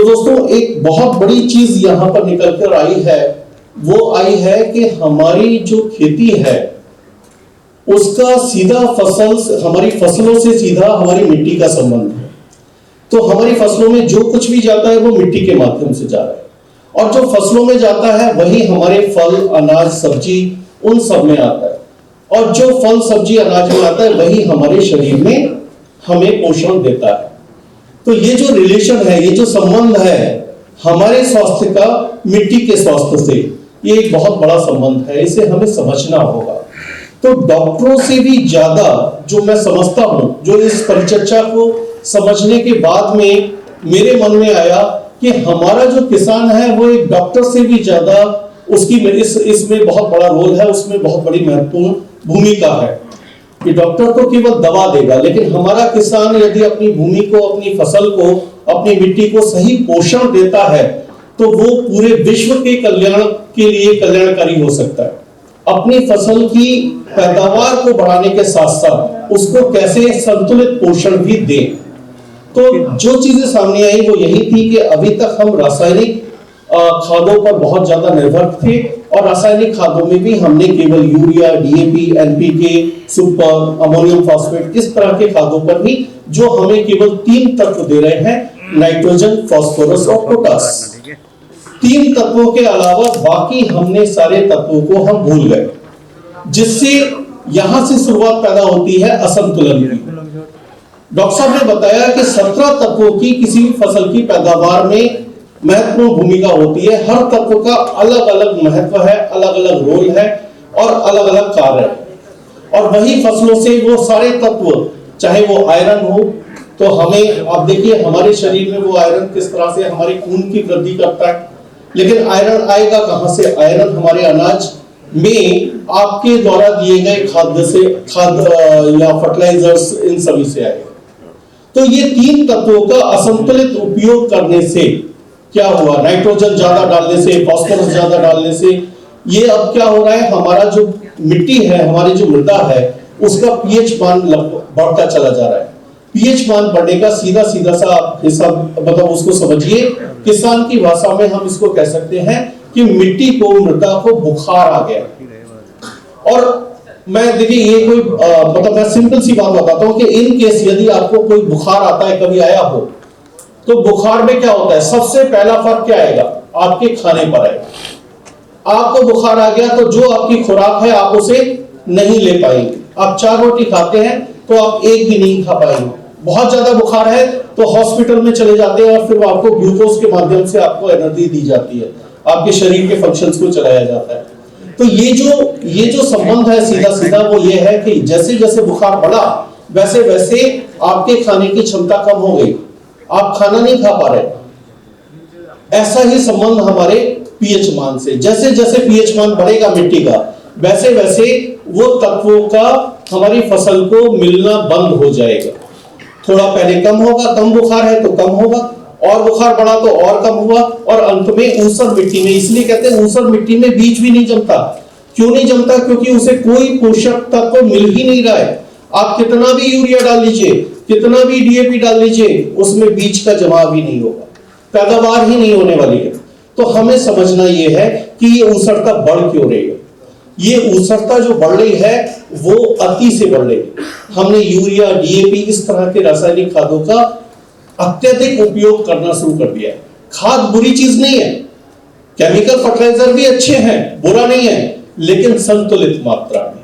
दोस्तों एक बहुत बड़ी चीज यहां पर निकल कर आई है, वो आई है कि हमारी जो खेती है उसका सीधा हमारी फसलों से सीधा हमारी मिट्टी का संबंध है। तो हमारी फसलों में जो कुछ भी जाता है वो मिट्टी के माध्यम से जा रहा है, और जो फसलों में जाता है वही हमारे फल, अनाज, सब्जी उन सब में आता है, और जो फल, सब्जी, अनाज में आता है वही हमारे शरीर में हमें पोषण देता है। तो ये जो रिलेशन है, ये जो संबंध है हमारे स्वास्थ्य का मिट्टी के स्वास्थ्य से, ये एक बहुत बड़ा संबंध है, इसे हमें समझना होगा। तो डॉक्टरों से भी ज्यादा जो मैं समझता हूं, जो इस परिचर्चा को समझने के बाद में मेरे मन में आया कि हमारा जो किसान है वो एक डॉक्टर से भी ज्यादा उसकी इसमें बहुत बड़ा रोल है, उसमें बहुत बड़ी महत्वपूर्ण भूमिका है कि डॉक्टर तो केवल दवा देगा, लेकिन हमारा किसान यदि अपनी भूमि को, अपनी फसल को, अपनी मिट्टी को सही पोषण देता है तो वो पूरे विश्व के कल्याण के लिए कल्याणकारी हो सकता है। अपनी फसल की पैदावार को बढ़ाने के साथ साथ उसको कैसे संतुलित पोषण भी दे। तो जो चीजें सामने आई वो यही थी कि अभी तक हम रासायनिक खादों पर बहुत ज्यादा निर्भर थे, और रासायनिक खादों में भी हमने केवल urea, DAP, NPK, super, ammonium phosphate, इस तरह के खादों पर भी जो हमें केवल 3 तत्व दे रहे हैं, नाइट्रोजन, फास्फोरस और पोटास। 3 तत्वों के अलावा बाकी हमने सारे तत्वों को हम भूल गए, जिससे यहां से शुरुआत पैदा होती है असंतुलन की। डॉक्टर साहब ने बताया कि 17 तत्वों की किसी भी फसल की पैदावार में महत्वपूर्ण भूमिका होती है। हर तत्व का अलग अलग महत्व है, अलग अलग रोल है और अलग अलग कार्य है, और वही फसलों से वो सारे तत्व, चाहे वो आयरन हो, तो हमें आप देखिए हमारे शरीर में वो आयरन किस तरह से हमारे खून की वृद्धि करता है, लेकिन आयरन आएगा कहां से? आयरन हमारे अनाज में आपके द्वारा दिए गए खाद या फर्टिलाइजर्स, इन सभी से आएगा। तो ये 3 तत्वों का असंतुलित उपयोग करने से क्या हुआ? नाइट्रोजन ज्यादा डालने से, फास्फोरस ज्यादा डालने से ये अब क्या हो रहा है, हमारा जो मिट्टी है, हमारी जो मृदा है, उसका पीएच मान बढ़ता चला जा रहा है। पीएच मान बढ़ने का सीधा सा हिसाब, मतलब उसको समझिए, किसान की भाषा में हम इसको कह सकते हैं कि मिट्टी को, मृदा को बुखार आ गया। और मैं देखिए ये कोई मतलब मैं सिंपल सी बात बताता हूं कि इन केस यदि आपको कोई बुखार आता है, कभी आया हो, तो बुखार में क्या होता है? सबसे पहला फर्क क्या आएगा? आपके खाने पर आएगा। आपको बुखार आ गया तो जो आपकी खुराक है आप उसे नहीं ले पाएंगे। आप 4 रोटी खाते हैं तो आप एक भी नहीं खा पाएंगे। बहुत ज्यादा बुखार है तो हॉस्पिटल में चले जाते हैं और फिर आपको ग्लूकोज के माध्यम से आपको एनर्जी दी जाती है, आपके शरीर के फंक्शंस को चलाया जाता है। तो ये जो संबंध है सीधा वो ये है कि जैसे जैसे बुखार बढ़ा वैसे वैसे आपके खाने की क्षमता कम हो गई, आप खाना नहीं खा पा रहे। ऐसा ही संबंध हमारे पीएच मान से, जैसे जैसे पीएच मान बढ़ेगा मिट्टी का, वैसे वैसे वो तत्वों का हमारी फसल को मिलना बंद हो जाएगा। थोड़ा पहले कम होगा, कम बुखार है तो कम होगा, और बुखार बढ़ा तो और कम हुआ, और अंत में ऊसर मिट्टी में, इसलिए कहते हैं ऊसर मिट्टी में बीज भी नहीं जमता। क्यों नहीं जमता? क्योंकि उसे कोई पोषक तत्व मिल ही नहीं रहा है। आप कितना भी यूरिया डाल लीजिए, कितना भी डीएपी डाल लीजिए, उसमें बीज का जमाव ही नहीं होगा, पैदावार ही नहीं होने वाली है। तो हमें समझना यह है कि ये ऊसरता बढ़ क्यों रही है। ये ऊसरता जो बढ़ रही है वो अति से बढ़ रही है। हमने यूरिया, डीएपी, इस तरह के रासायनिक खादों का अत्यधिक उपयोग करना शुरू कर दिया है। खाद बुरी चीज नहीं है, केमिकल फर्टिलाइजर भी अच्छे हैं, बुरा नहीं है, लेकिन संतुलित मात्रा में।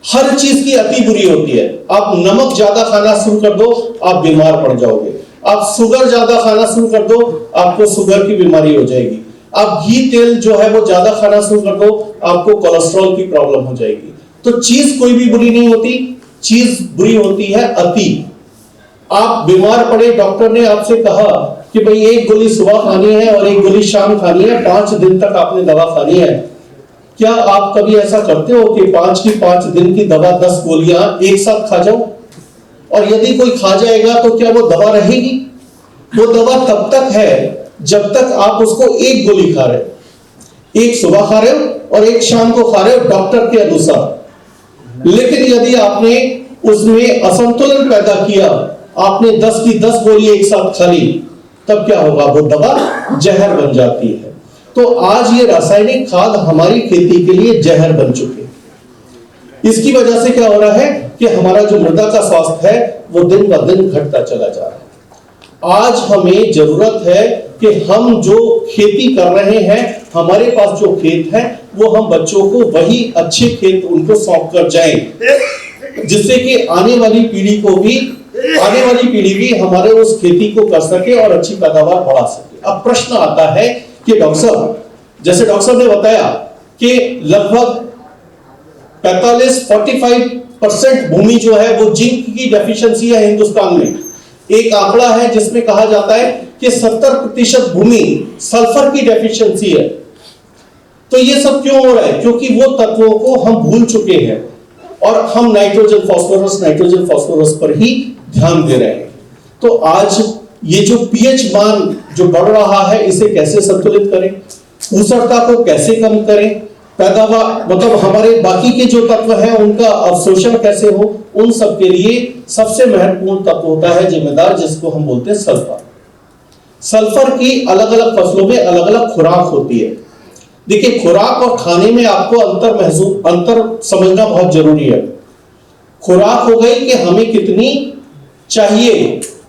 हर चीज की अति बुरी होती है। आप नमक ज्यादा खाना शुरू कर दो, आप बीमार पड़ जाओगे। आप शुगर ज्यादा खाना शुरू कर दो, आपको शुगर की बीमारी हो जाएगी। आप घी, तेल जो है वो ज्यादा खाना शुरू कर दो, आपको कोलेस्ट्रॉल की प्रॉब्लम हो जाएगी। तो चीज कोई भी बुरी नहीं होती, चीज बुरी होती है अति। आप बीमार पड़े, डॉक्टर ने आपसे कहा कि भाई 1 गोली सुबह खानी है और 1 गोली शाम खानी है, 5 दिन तक आपने दवा खानी है। क्या आप कभी ऐसा करते हो कि 5 दिन की दवा 10 गोलियां एक साथ खा जाओ? और यदि कोई खा जाएगा तो क्या वो दवा रहेगी? वो दवा तब तक है जब तक आप उसको 1 गोली खा रहे हो, 1 सुबह खा रहे हो और 1 शाम को खा रहे हो डॉक्टर के अनुसार। लेकिन यदि आपने उसमें असंतुलन पैदा किया, आपने 10 की 10 गोली एक साथ खा ली, तब क्या होगा, वो दवा जहर बन जाती है। तो आज ये रासायनिक खाद हमारी खेती के लिए जहर बन चुके हैं। इसकी वजह से क्या हो रहा है कि हमारा जो मृदा का स्वास्थ्य है वो दिन ब दिन घटता चला जा रहा है। आज हमें जरूरत है कि हम जो खेती कर रहे हैं, हमारे पास जो खेत है, वो हम बच्चों को वही अच्छे खेत उनको सौंप कर जाएं, जिससे कि आने वाली पीढ़ी भी हमारे उस खेती को कर सके और अच्छी पैदावार बढ़ा सके। अब प्रश्न आता है कि डॉक्टर साहब, जैसे डॉक्टर साहब ने बताया कि लगभग 45-45% भूमि जो है वो जिंक की डेफिशिएंसी है हिंदुस्तान में। एक आंकड़ा है जिसमें कहा जाता है कि 70% भूमि सल्फर की डेफिशिएंसी है। तो ये सब क्यों हो रहा है? क्योंकि वो तत्वों को हम भूल चुके हैं और हम नाइट्रोजन फास्फोरस पर ही ध्यान दे रहे हैं। तो आज ये जो पीएच मान जो बढ़ रहा है, इसे कैसे संतुलित करें, ऊसरता को कैसे कम करें, पैदावार मतलब हमारे बाकी के जो तत्व हैं उनका अवशोषण कैसे हो, उन सब के लिए सबसे महत्वपूर्ण तत्व होता है जिम्मेदार, जिसको हम बोलते हैं सल्फर। सल्फर की अलग अलग फसलों में अलग अलग खुराक होती है। देखिए, खुराक और खाने में आपको अंतर समझना बहुत जरूरी है। खुराक हो गई कि हमें कितनी चाहिए,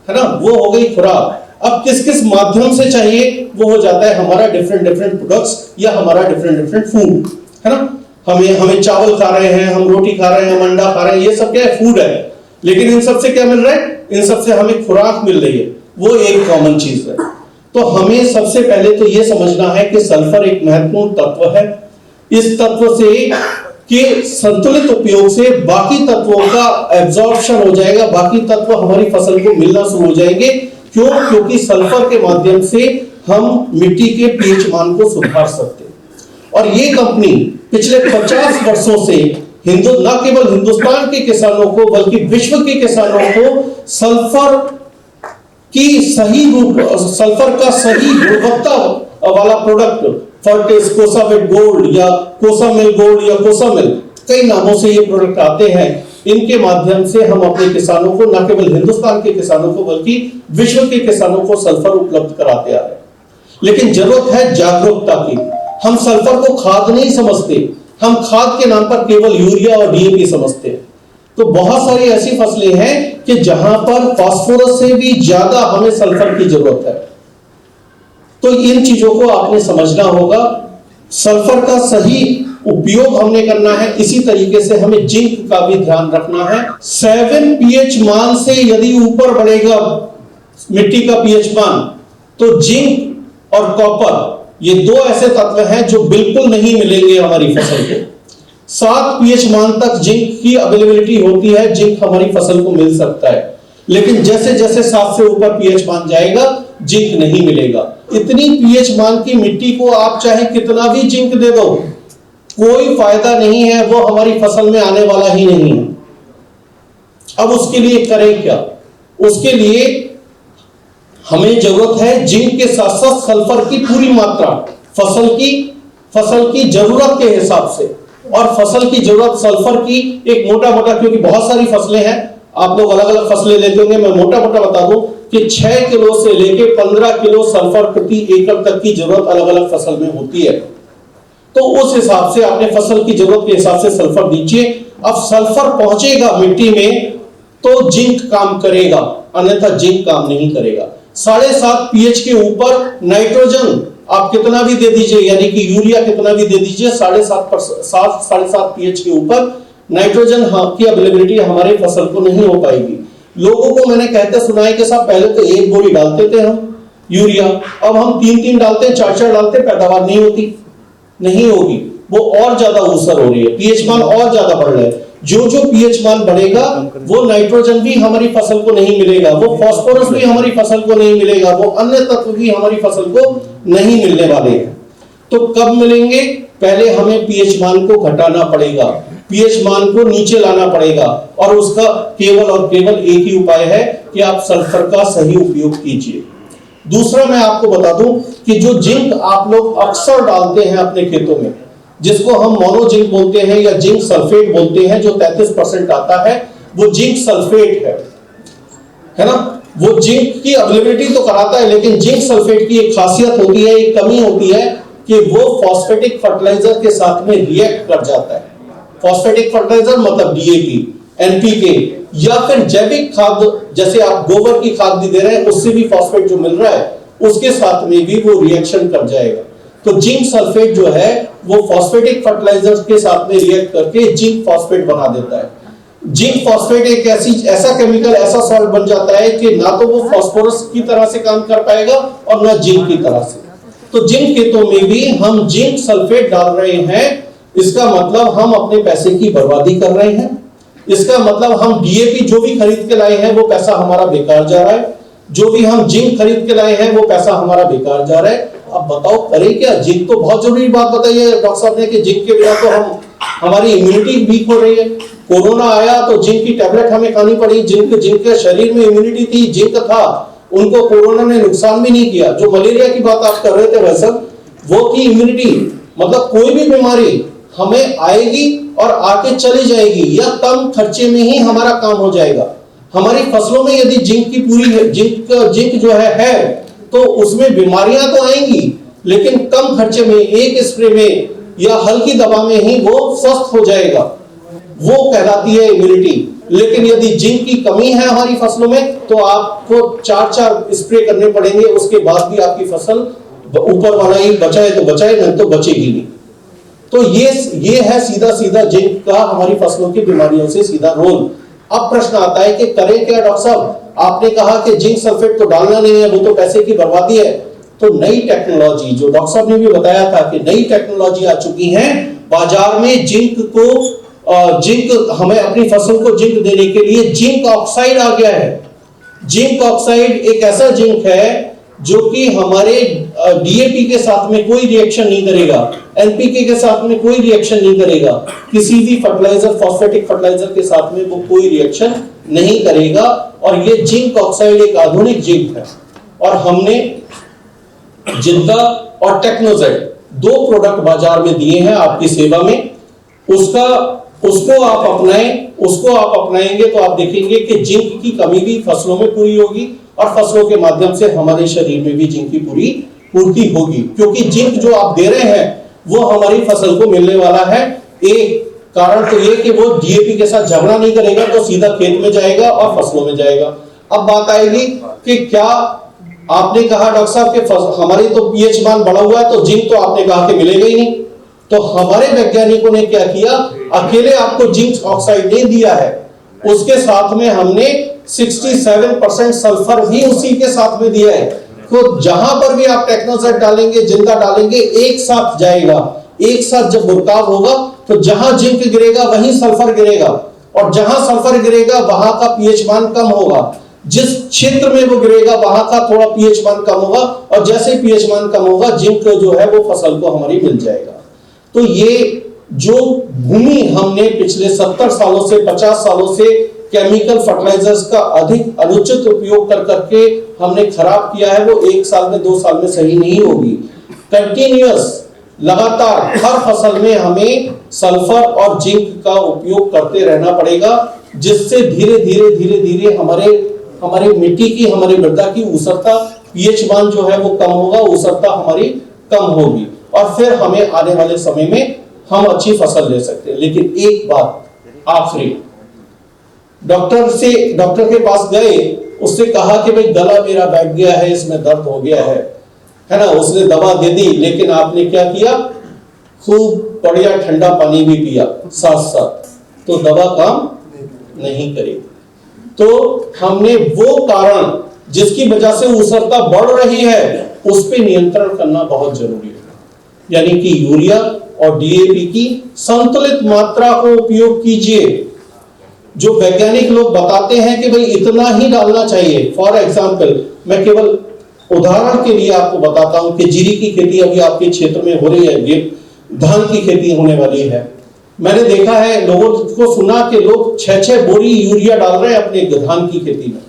है ना, वो हो गई खुराक। अब किस किस माध्यम से चाहिए वो हो जाता है हमारा डिफरेंट प्रोडक्ट्स या हमारा डिफरेंट फूड, है ना। हमें चावल खा रहे हैं, हम रोटी खा रहे हैं, हम अंडा खा रहे हैं, ये सब क्या है, फूड है। लेकिन इन सब से क्या मिल रहा है, इन सब से हमें खुराक मिल रही है, वो एक कॉमन चीज है। तो हमें सबसे पहले तो ये समझना है कि सल्फर एक महत्वपूर्ण तत्व है। इस तत्व से के संतुलित उपयोग से बाकी तत्वों का एब्जॉर्प्शन हो जाएगा, बाकी तत्व हमारी फसल को मिलना शुरू हो जाएंगे। क्यों? क्योंकि सल्फर के माध्यम से हम मिट्टी के पीएच मान को सुधार सकते हैं। और ये कंपनी पिछले 50 वर्षों से न केवल हिंदुस्तान के किसानों को बल्कि विश्व के किसानों को सल्फर का सही गुणवत्ता वाला प्रोडक्ट, फर्टिस, कोसावेट गोल्ड या कोसामिल गोल्ड या कोसामिल, कई नामों से ये प्रोडक्ट आते हैं। इनके माध्यम से हम अपने किसानों को, न केवल हिंदुस्तान के किसानों को बल्कि विश्व के किसानों को सल्फर उपलब्ध कराते आ रहे हैं। लेकिन जरूरत है जागरूकता की। हम सल्फर को खाद नहीं समझते, हम खाद के नाम पर केवल यूरिया और डीएपी समझते हैं। तो बहुत सारी ऐसी फसलें हैं कि जहां पर फास्फोरस से भी ज्यादा हमें सल्फर की जरूरत है। तो इन चीजों को आपने समझना होगा। सल्फर का सही उपयोग हमने करना है। इसी तरीके से हमें जिंक का भी ध्यान रखना है। 7 पीएच मान से यदि ऊपर बढ़ेगा मिट्टी का पीएच मान, तो जिंक और कॉपर, ये दो ऐसे तत्व हैं जो बिल्कुल नहीं मिलेंगे हमारी फसल को। 7 पीएच मान तक जिंक की अवेलेबिलिटी होती है, जिंक हमारी फसल को मिल सकता है। लेकिन जैसे जैसे 7 से ऊपर पीएच मान जाएगा, जिंक नहीं मिलेगा। इतनी पीएच मान की मिट्टी को आप चाहे कितना भी जिंक दे दो, कोई फायदा नहीं है, वो हमारी फसल में आने वाला ही नहीं है। अब उसके लिए करें क्या? उसके लिए हमें जरूरत है जिंक के साथ साथ सल्फर की पूरी मात्रा, फसल की जरूरत के हिसाब से। और फसल की जरूरत सल्फर की एक मोटा मोटा, क्योंकि बहुत सारी फसलें हैं, आप लोग अलग अलग फसलें लेते होंगे, मैं मोटा मोटा बता दूं कि 6 किलो से लेके 15 किलो सल्फर प्रति एकड़ तक की जरूरत अलग अलग फसल में होती है। तो उस हिसाब से आपने फसल की जरूरत के हिसाब से सल्फर दीजिए। अब सल्फर पहुंचेगा मिट्टी में तो जिंक काम करेगा, अन्यथा जिंक काम नहीं करेगा। 7.5 पीएच के ऊपर नाइट्रोजन आप कितना भी दे दीजिए, यानी कि यूरिया कितना भी दे दीजिए, 7.5 पीएच के ऊपर नाइट्रोजन की अवेलेबिलिटी हमारे फसल को नहीं हो पाएगी। लोगों को मैंने कहते सुना है कि साहब पहले तो 1 बोरी डालते थे हम यूरिया, अब हम 3-3 डालते हैं, 4-4 डालते हैं, पैदावार नहीं होती, नहीं होगी, वो और ज्यादा ऊसर हो रही है, पीएच मान और ज्यादा बढ़ रहा है। जो जो पीएच मान बढ़ेगा वो नाइट्रोजन भी हमारी फसल को नहीं मिलेगा, वो फास्फोरस भी हमारी फसल को नहीं मिलेगा, वो अन्य तत्व भी हमारी फसल को नहीं मिलने वाले हैं। तो कब मिलेंगे? पहले हमें पीएच मान को घटाना पड़ेगा, पीएच मान को नीचे लाना पड़ेगा। और उसका केवल और केवल एक ही उपाय है कि आप सल्फर का सही उपयोग कीजिए। दूसरा मैं आपको बता दूं कि जो जिंक आप लोग अक्सर डालते हैं अपने खेतों में, जिसको हम मोनो जिंक बोलते हैं या जिंक सल्फेट बोलते हैं, जो 33% आता है, वो जिंक सल्फेट है ना। वो जिंक की अवेलेबिलिटी तो कराता है, लेकिन जिंक सल्फेट की एक खासियत होती है, एक कमी होती है कि वो फॉस्फेटिक फर्टिलाइजर के साथ में रिएक्ट कर जाता है। फॉस्फेटिक फर्टिलाइजर मतलब डीएपी, एनपीके या फिर जैविक खाद, जैसे आप गोबर की खाद भी दे रहे हैं, उससे भी फॉस्फेट जो मिल रहा है उसके साथ में भी वो रिएक्शन कर जाएगा। तो जिंक सल्फेट जो है वो फॉस्फेटिक फर्टिलाइजर्स के साथ में रिएक्ट करके जिंक फॉस्फेट बना देता है। जिंक फॉस्फेट एक ऐसा केमिकल, ऐसा सॉल्ट बन जाता है कि ना तो वो फास्फोरस की तरह से काम कर पाएगा और ना जिंक की तरह से। तो जिन खेतों में भी हम जिंक सल्फेट डाल रहे हैं, इसका मतलब हम अपने पैसे की बर्बादी कर रहे हैं। इसका मतलब हम डीएपी जो भी खरीद के लाए हैं वो पैसा हमारा बेकार जा रहा है, जो भी हम जिंक खरीद के लाए हैं वो पैसा हमारा बेकार जा रहा है। अब बताओ करें क्या? जिंक तो बहुत जरूरी बात बताई है डॉक्टर साहब ने कि जिंक के बिना तो हमारी इम्यूनिटी वीक हो रही है। कोरोना आया तो जिंक की टैबलेट हमें खानी पड़ी। जिनके शरीर में इम्यूनिटी थी, जिंक था, उनको कोरोना ने नुकसान भी नहीं किया। जो मलेरिया की बात आप कर रहे थे वैसे वो की इम्यूनिटी, मतलब कोई भी बीमारी हमें आएगी और आके चली जाएगी या कम खर्चे में ही हमारा काम हो जाएगा। हमारी फसलों में यदि जिंक की पूरी है, जिंक जो है तो उसमें बीमारियां तो आएंगी, लेकिन कम खर्चे में, एक स्प्रे में या हल्की दवा में ही वो स्वस्थ हो जाएगा। वो कहलाती है इम्यूनिटी। लेकिन यदि जिंक की कमी है हमारी फसलों में तो आपको 4 स्प्रे करने पड़ेंगे, उसके बाद भी आपकी फसल ऊपर वाला ही बचाए तो बचाए, नहीं तो बचेगी नहीं। तो ये है सीधा सीधा जिंक का हमारी फसलों की बीमारियों से सीधा रोल। अब प्रश्न आता है कि करें क्या डॉक्टर साहब? आपने कहा कि जिंक सल्फेट तो डालना नहीं है, वो तो पैसे की बर्बादी है। तो नई टेक्नोलॉजी, जो डॉक्टर साहब ने भी बताया था कि नई टेक्नोलॉजी आ चुकी है बाजार में। जिंक हमें अपनी फसल को जिंक देने के लिए जिंक ऑक्साइड आ गया है। जिंक ऑक्साइड एक ऐसा जिंक है जो कि हमारे डीएपी के साथ में कोई रिएक्शन नहीं करेगा, एनपीके के साथ में कोई रिएक्शन नहीं करेगा, किसी भी फर्टिलाइजर, फॉस्फेटिक फर्टिलाइजर के साथ में वो कोई रिएक्शन नहीं करेगा। और ये जिंक ऑक्साइड एक आधुनिक जिंक है। और हमने जिंदा और टेक्नोजेट 2 प्रोडक्ट बाजार में दिए हैं आपकी सेवा में। उसको आप अपनाएंगे तो आप देखेंगे कि जिंक की कमी भी फसलों में पूरी होगी और फसलों के माध्यम से हमारे शरीर में भी जिंक की पूरी पूर्ति होगी। क्योंकि जिंक जो आप दे रहे हैं वो हमारी फसल को मिलने वाला है। एक कारण तो ये कि वो डीएपी के साथ झगड़ा नहीं करेगा, तो सीधा खेत में जाएगा और फसलों में जाएगा। अब बात आएगी कि क्या आपने कहा डॉक्टर साहब कि हमारी तो पीएच मान बढ़ा हुआ है, तो जिंक तो आपने कहा कि मिलेगा ही नहीं। तो हमारे वैज्ञानिकों ने क्या किया, अकेले आपको जिंक ऑक्साइड नहीं दिया है, उसके साथ में हमने 67% सल्फर भी उसी के साथ में दिया है। तो जहां पर भी आप टेक्नोजेट डालेंगे, जिंदा डालेंगे, एक साथ जाएगा। एक साथ जब बर्ताव होगा तो जहां जिंक गिरेगा वहीं सल्फर गिरेगा, और जहां सल्फर गिरेगा वहां का पीएच मान कम होगा। जिस क्षेत्र में वो गिरेगा वहां का थोड़ा पीएच मान कम होगा, और जैसे पीएच मान कम होगा जिंक जो है वो फसल को हमारी मिल जाएगा। तो ये जो भूमि हमने पिछले 70 सालों से 50 सालों से केमिकल फर्टिलाइजर्स का अधिक अनुचित उपयोग कर करके हमने खराब किया है, वो 1 साल में 2 साल में सही नहीं होगी। कंटिन्यूअस, लगातार हर फसल में हमें सल्फर और जिंक का उपयोग करते रहना पड़ेगा, जिससे धीरे धीरे हमारे मिट्टी की, हमारे मृदा की ऊसरता, पीएच मान जो है वो कम होगा, ऊसरता हमारी कम होगी, और फिर हमें आने वाले समय में हम अच्छी फसल ले सकते हैं। लेकिन एक बात आखिरी, डॉक्टर के पास गए, उससे कहा कि भाई गला मेरा बैठ गया है, इसमें दर्द हो गया है ना, उसने दवा दे दी। लेकिन आपने क्या किया, खूब बढ़िया ठंडा पानी भी पिया साथ साथ, तो दवा काम नहीं करेगी। तो हमने वो कारण जिसकी वजह से ऊसरता बढ़ रही है उस पर नियंत्रण करना बहुत जरूरी है। यानी कि यूरिया और डीएपी की संतुलित मात्रा को उपयोग कीजिए। जो वैज्ञानिक लोग बताते हैं कि भाई इतना ही डालना चाहिए, फॉर एग्जाम्पल मैं केवल उदाहरण के लिए आपको बताता हूं कि जीरी की खेती अभी आपके क्षेत्र में हो रही है, धान की खेती होने वाली है। मैंने देखा है, लोगों को सुना कि लोग 6-6 बोरी यूरिया डाल रहे हैं अपने धान की खेती में,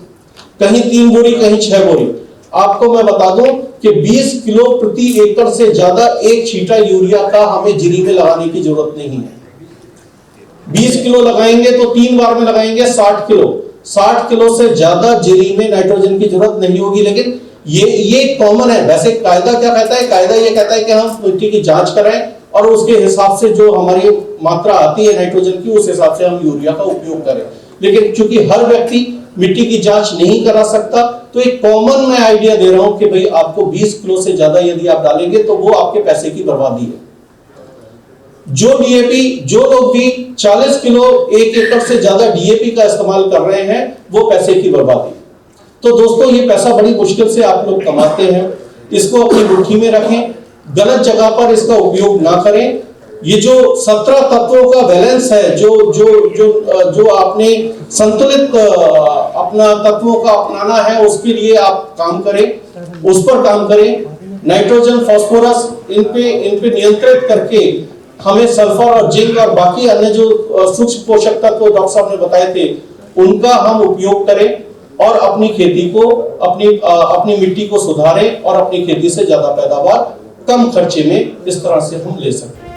कहीं 3 बोरी, कहीं 6 बोरी। आपको मैं बता दूं कि 20 किलो प्रति एकड़ से ज्यादा एक छींटा यूरिया का हमें जीरी में लगाने की जरूरत नहीं है। 20 किलो लगाएंगे तो 3 बार में लगाएंगे 60 किलो, 60 किलो से ज्यादा जीरी में नाइट्रोजन की जरूरत नहीं होगी। लेकिन ये कॉमन है। वैसे कायदा क्या कहता है? कायदा ये कहता है कि हम मिट्टी की जांच कराएं और उसके हिसाब से जो हमारी मात्रा आती है नाइट्रोजन की, उस हिसाब से हम यूरिया का उपयोग करें। लेकिन चूंकि हर व्यक्ति मिट्टी की जांच नहीं करा सकता, तो एक कॉमन मैं आइडिया दे रहा हूं कि भाई आपको 20 किलो से ज्यादा यदि आप डालेंगे तो वो आपके पैसे की बर्बादी है। जो डीएपी, जो लोग भी 40 किलो 1 एकड़ से ज्यादा डीएपी का इस्तेमाल कर रहे हैं, वो पैसे की बर्बादी। तो दोस्तों, ये पैसा बड़ी मुश्किल से आप लोग कमाते हैं, इसको अपनी मुट्ठी में रखें, गलत जगह पर इसका उपयोग ना करें। ये जो 17 तत्वों का बैलेंस है, जो आपने संतुलित अपना तत्वों का अपनाना है, उसके लिए आप काम करें, उस पर काम करें। नाइट्रोजन, फास्फोरस, इन पे नियंत्रित करके हमें सल्फर और जिंक और बाकी अन्य जो सूक्ष्म पोषक तत्व डॉक्टर साहब ने बताए थे, उनका हम उपयोग करें और अपनी खेती को, अपनी मिट्टी को सुधारें और अपनी खेती से ज्यादा पैदावार कम खर्चे में इस तरह से हम ले सकते हैं।